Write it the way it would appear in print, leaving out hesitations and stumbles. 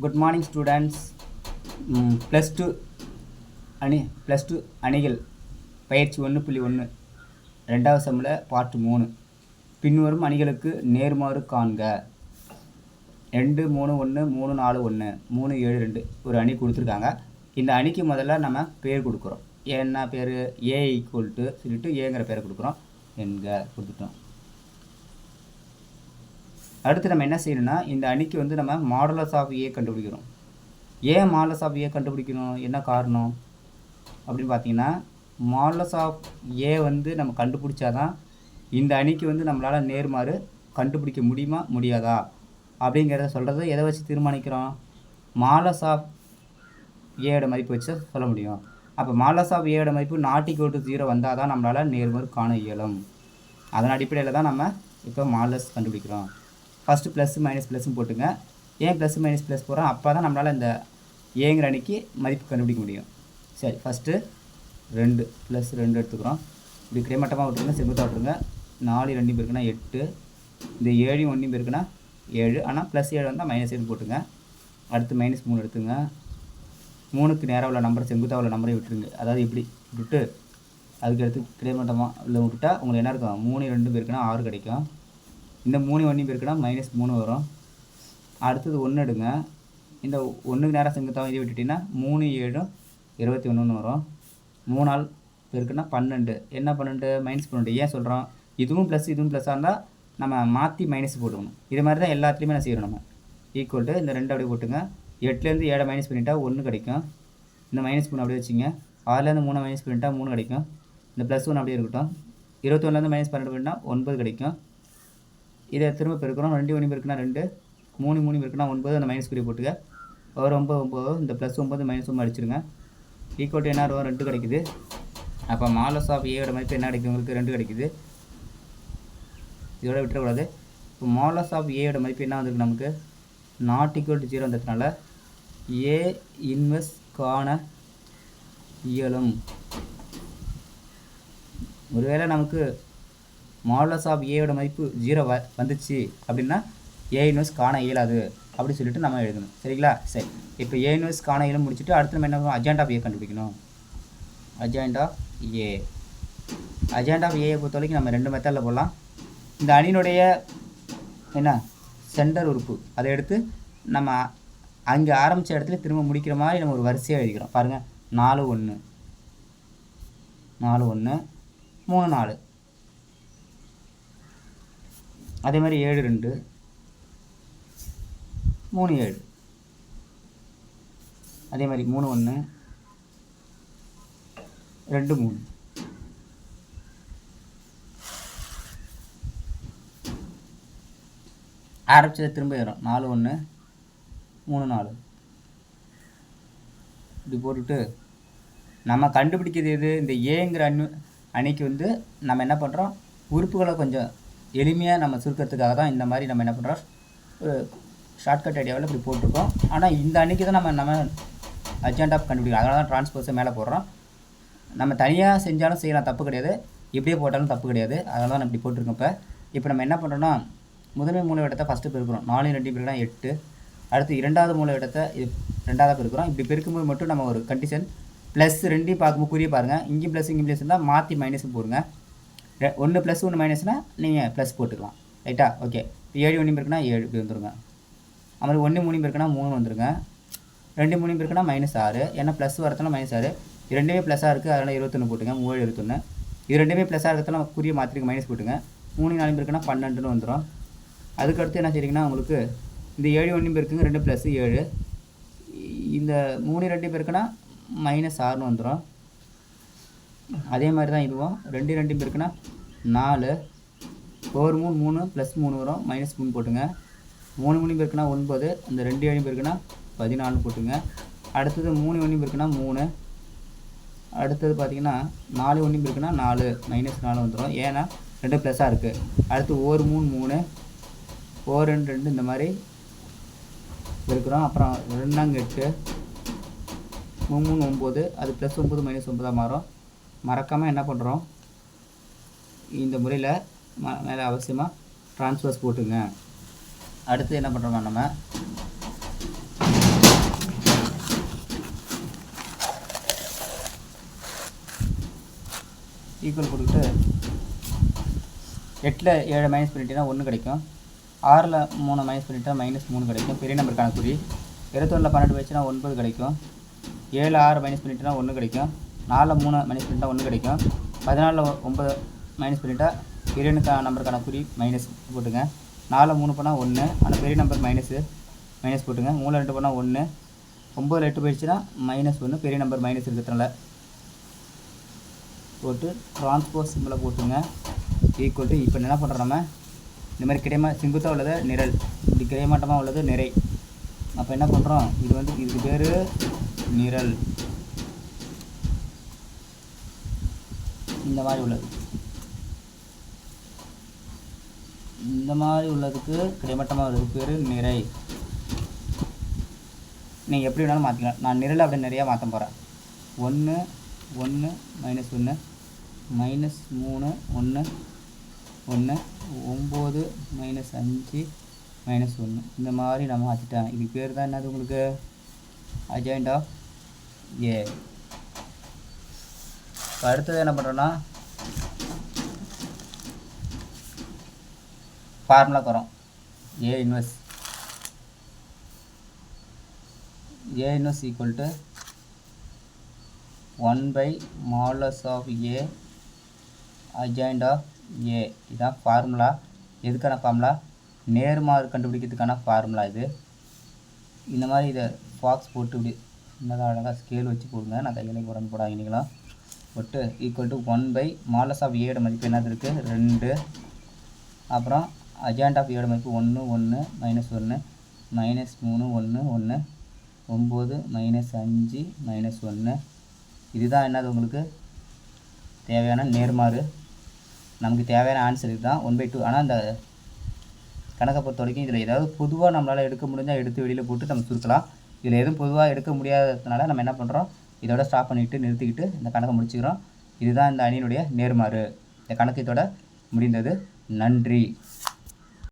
Good morning students. Plus two அணிகள் பயிற்சி 1.1 ரெண்டாவது செம்மில் பார்ட் 3. பின்வரும் அணிகளுக்கு நேர்மாறு காண்க. 2 3 1 3 4 1 3 7 2 ஒரு அணி கொடுத்துருக்காங்க. இந்த அணிக்கு முதல்ல நம்ம பேர் கொடுக்குறோம். என்ன பேர்? ஏ ஈக்குவல் டு சொல்லிட்டு ஏங்கிற பேரை கொடுக்குறோம். என்க கொடுத்துட்டோம். அடுத்து நம்ம என்ன செய்யணும்னா, இந்த அணிக்கு வந்து நம்ம மாடுலஸ் ஆஃப் ஏ கண்டுபிடிக்கிறோம். ஏன் மாடுலஸ் ஆஃப் ஏ கண்டுபிடிக்கணும்? என்ன காரணம் அப்படின்னு பார்த்தீங்கன்னா, மாடுலஸ் ஆஃப் ஏ வந்து நம்ம கண்டுபிடிச்சாதான் இந்த அணிக்கு வந்து நம்மளால் நேர்மாறு கண்டுபிடிக்க முடியுமா முடியாதா அப்படிங்கிறத சொல்கிறது. எதை வச்சு தீர்மானிக்கிறோம்? மாடுலஸ் ஆஃப் ஏயோட மதிப்பு வச்சு சொல்ல முடியும். அப்போ மாடுலஸ் ஆஃப் ஏயோட மதிப்பு நாட் ஈக்குவல் டு 0 வந்தால் தான் நம்மளால் நேர்மாறு காண இயலும். அதன் அடிப்படையில் தான் நம்ம இப்போ மாடுலஸ் கண்டுபிடிக்கிறோம். ஃபஸ்ட்டு ப்ளஸ் மைனஸ் ப்ளஸ்ஸும் போட்டுங்க. ஏன் ப்ளஸ் மைனஸ் ப்ளஸ் போகிறோம்? அப்போ தான் நம்மளால் இந்த ஏங்கிற அணிக்கு மதிப்பு கண்டுபிடிக்க முடியும். சரி, ஃபஸ்ட்டு 2 ப்ளஸ் 2 எடுத்துக்கிறோம். இப்படி கிடைமட்டமாக விட்டுருங்க, செங்குத்தாக விட்டுருங்க. 4 2 பேருக்குன்னா 8, இந்த 7 1 பேருக்குன்னா 7. ஆனால் ப்ளஸ் 7 வந்தால் மைனஸ் 7 போட்டுங்க. அடுத்து மைனஸ் 3 எடுத்துங்க. 3க்கு நேராக உள்ள நம்பரை செங்குத்தாக உள்ள நம்பரை விட்டுருங்க. அதாவது இப்படி விட்டு அதுக்கு எடுத்து கிடைமட்டமாக உள்ள விட்டுட்டா உங்களுக்கு என்ன இருக்கும்? 3 2 பேருக்குன்னா 6 கிடைக்கும். இந்த 3 1 பேருக்குன்னா -3 வரும். அடுத்தது 1 எடுங்க. இந்த 1க்கு நேராக செங்குத்தாக இதை விட்டுட்டிங்கன்னா 3 7 21 வரும். 3 ஆள் பேருக்குன்னா 12. என்ன 12? -12. ஏன் சொல்கிறோம்? இதுவும் ப்ளஸ் இதுவும் ப்ளஸ்ஸாக இருந்தால் நம்ம மாற்றி மைனஸ் போட்டுக்கணும். இது மாதிரி தான் எல்லாத்துலேயுமே நான் செய்யணும். நம்ம ஈக்குவல் டு இந்த 2 அப்படியே போட்டுங்க. 8லேருந்து 7 மைனஸ் பண்ணிட்டா 1 கிடைக்கும். இந்த -3 அப்படியே வச்சுங்க. 6லேருந்து 3 மைனஸ் பண்ணிட்டா 3 கிடைக்கும். இந்த +1 அப்படியே இருக்கட்டும். 21லேருந்து -12 பண்ணிட்டா 9 கிடைக்கும். இதை திரும்ப பெருக்கிறோம். 2 1 பெருக்குன்னா 2, 3 3 பெருக்குன்னா 9. அந்த மைனஸ் குறி போட்டுக்க. ஒரு 9 9, இந்த +9 -9 அடிச்சிருங்க. ஈக்குவல் டு என்ன வரும்? 2 கிடைக்குது. அப்போ மாடுலஸ் ஆஃப் ஏயோட மதிப்பு என்ன கிடைக்கும்? உங்களுக்கு 2 கிடைக்குது. இதோட விட்டுறக்கூடாது. இப்போ மாடுலஸ் ஆஃப் ஏயோட மதிப்பு என்ன வந்திருக்கு? நமக்கு நாட் ஈக்குவல் டு 0 வந்ததுனால ஏ இன்வெர்ஸ் காண இயலும். ஒருவேளை நமக்கு மாடுலஸ் ஆஃப் ஏயோட மதிப்பு 0 வந்துச்சு அப்படின்னா ஏ இன்வெர்ஸ் காண இயலாது அப்படி சொல்லிட்டு நம்ம எழுதணும். சரிங்களா? சரி, இப்போ ஏ இன்வெர்ஸ் காண இயலும் முடிச்சுட்டு அடுத்து நம்ம என்ன பண்ணணும்? அட்ஜாயிண்ட் ஆஃப் ஏ கண்டுபிடிக்கணும். Adjoint of A. Adjoint of ஏயை பொறுத்த வரைக்கும் நம்ம 2 மெத்தடில் போடலாம். இந்த அணியினுடைய என்ன சென்டர் உறுப்பு அதை எடுத்து நம்ம அங்கே ஆரம்பித்த இடத்துல திரும்ப முடிக்கிற மாதிரி நம்ம ஒரு வரிசையாக எழுதிக்கிறோம். பாருங்கள், 4 1 4 1 3 4. அதே மாதிரி 7 2 3 7. அதே மாதிரி 3 1 2 3. ஆரம்பிச்சதை திரும்ப வரும். 4 1 3 4 இப்படி போட்டுட்டு நம்ம கண்டுபிடிக்கிறது எது? இந்த ஏங்கிற அணிக்கு வந்து நம்ம என்ன பண்ணுறோம்? உறுப்புகளை கொஞ்சம் எளிமையாக நம்ம சுருக்கிறதுக்காக தான் இந்த மாதிரி நம்ம என்ன பண்ணுறோம்? ஒரு ஷார்ட்கட் ஐடியாவில் இப்படி போட்டிருக்கோம். ஆனால் இந்த அன்றைக்கி தான் நம்ம அட்ஜாயிண்ட் ஆஃப் கண்டுபிடிக்கலாம். அதனால தான் ட்ரான்ஸ்போஸை மேலே போடுறோம். நம்ம தனியாக செஞ்சாலும் செய்யலாம், தப்பு கிடையாது. இப்படியே போட்டாலும் தப்பு கிடையாது. அதனால தான் நான் இப்படி போட்டிருக்கோம். இப்போ நம்ம என்ன பண்ணுறோன்னா, முதன்மை மூல இடத்தை ஃபஸ்ட்டு பெருக்கிறோம். 4 2 பெருக்குனா 8. அடுத்து இரண்டாவது மூல இடத்தை இது 2ஆக பெருக்கிறோம். இப்படி பெருக்கும்போது மட்டும் நம்ம ஒரு கண்டிஷன் ப்ளஸ் 2 பார்க்கும்போது குறிய பாருங்கள். இங்கேயும் ப்ளஸ் இங்கேயும் ப்ளஸ் இருந்தால் மாற்றி மைனஸ் போடுங்க. 1 + 1 மைனஸ்னால் நீங்கள் ப்ளஸ் போட்டுக்கலாம். ரைட்டா? ஓகே. 7 1 பெருக்குனா 7 இப்படி வந்துருங்க. அப்புறம் 1 3 பெருக்குனா 3 வந்துருங்க. 2 3 பெருக்குனா -6. ஏன்னா ப்ளஸ் வரதுனால -6. இது ரெண்டுமே ப்ளஸ்ஸாக இருக்குது, அதனால் 21 போட்டுங்க. 3 21. இது ரெண்டுமே ப்ளஸ்ஸாக இருக்கிறதுனால குறிய மாற்றிருக்கு, மைனஸ் போட்டுங்க. 3 4 பெருக்குனா 12 வந்துடும். அதுக்கடுத்து என்ன செய்றீங்கன்னா, உங்களுக்கு இந்த 7 1 பெருக்குங்க 2 + 7. இந்த 3 2 பெருக்குனா -6 வந்துடும். அதே மாதிரி தான் இதுவும் 2 2 பெருக்குனா 4. 4 3 3 +3 வரும், -3 போட்டுங்க. 3 3 பெருக்குனா 9. இந்த 2 7 பெருக்குனா 14 போட்டுங்க. அடுத்தது 3 1 பெருக்குனா 3. அடுத்தது பார்த்தீங்கன்னா 4 1 பெருக்குனா 4, -4 வந்துடும். ஏன்னா 2 ப்ளஸ்ஸாக இருக்குது. அடுத்து 1 3 3 4 2 2 இந்த மாதிரி இருக்கிறோம். அப்புறம் 2 8 3 3 9. அது +9 -9 மாறும். மறக்காமல் என்ன பண்ணுறோம்? இந்த முறையில் மேலே அவசியமாக ட்ரான்ஸ்ஃபர்ஸ் போட்டுங்க. அடுத்து என்ன பண்ணுறோம்னா, நம்ம ஈக்குவல் கொடுத்துட்டு 8ல் 7 மைனஸ் பண்ணிட்டீங்கன்னா 1 கிடைக்கும். 6ல் 3 மைனஸ் பண்ணிட்டா -3 கிடைக்கும். பெரிய நம்பர் கணக்குறி. 21ல் 12 போயிடுச்சுன்னா 9 கிடைக்கும். 7ல் 6 மைனஸ் பண்ணிட்டா 1 கிடைக்கும். 4ல் 3 மைனஸ் பண்ணிட்டா 1 கிடைக்கும். 14ல் 9 மைனஸ் பண்ணிட்டா பெரிய நம்பர் கணக்குறி மைனஸ் போட்டுங்க. 4ல் 3 பண்ணால் 1, ஆனால் பெரிய நம்பர் மைனஸ் போட்டுங்க. 3ல் 2 பண்ணால் 1, 9ல் 8 போயிடுச்சுன்னா -1, பெரிய நம்பர் மைனஸ் இருக்கிறதுனால போட்டு டிரான்ஸ்போஸ் சிம்பிளை போட்டுங்க. ஈக்குவல் டு இப்போ என்ன பண்ணுறோம், நம்ம இந்த மாதிரி செங்குத்தாக உள்ளது நிரல், இப்படி கிடைமாட்டமாக உள்ளது நிறை. அப்போ என்ன பண்ணுறோம், இதுக்கு பேர் நிரல். இந்த மாதிரி உள்ளதுக்கு கிடைமட்டமாக உள்ளதுக்கு பேர் நிறை. நீங்கள் எப்படி வேணாலும் மாற்றிக்கலாம். நான் நிரல் அப்படி நிறையா மாற்ற போகிறேன். 1 1 -1 -3 1 1 1 9 -5 -1 இந்த மாதிரி நம்ம மாற்றிட்டேன். இதுக்கு பேர் தான் என்னது உங்களுக்கு அட்ஜாயின்ட் ஆஃப் ஏ. அடுத்தது என்ன பண்ணுறோன்னா ஃபார்முலா தரோம். A inverse equal to 1/mod of A adjoint of A. இதுதான் ஃபார்முலா. எதுக்கான ஃபார்முலா, நேர்மாறு கண்டுபிடிக்கிறதுக்கான ஃபார்முலா இது. இந்த மாதிரி இதை பாக்ஸ் போட்டு இப்படி சின்னதாக அழகாக ஸ்கேல் வச்சு போடுங்க. நான் கையிலே போடணும் போடாதீங்க நீங்களும். போட்டு ஈக்குவல் டு 1/mod ஆஃப் ஏட மதிப்பு என்னது இருக்குது 2. அப்புறம் அட்ஜாயின்ட் ஆஃப் ஏட மதிப்பு 1 1 -1 -3 1 1 9 -5 -1. இதுதான் என்னது உங்களுக்கு தேவையான நேர்மாறு. நமக்கு தேவையான ஆன்சர் இதுதான் 1/2. ஆனால் இந்த கணக்கை பொறுத்த வரைக்கும் இதில் ஏதாவது பொதுவாக நம்மளால் எடுக்க முடிஞ்சால் எடுத்து வெளியில் போட்டு நம்ம சுருக்கலாம். இதில் எதுவும் பொதுவாக எடுக்க முடியாததுனால நம்ம என்ன பண்ணுறோம், இதோட ஸ்டாப் பண்ணிவிட்டு நிறுத்திக்கிட்டு இந்த கணக்கை முடிச்சுக்கிறோம். இதுதான் இந்த அணியினுடைய நேர்மாறு. இந்த கணக்கு இதோட முடிந்தது. நன்றி.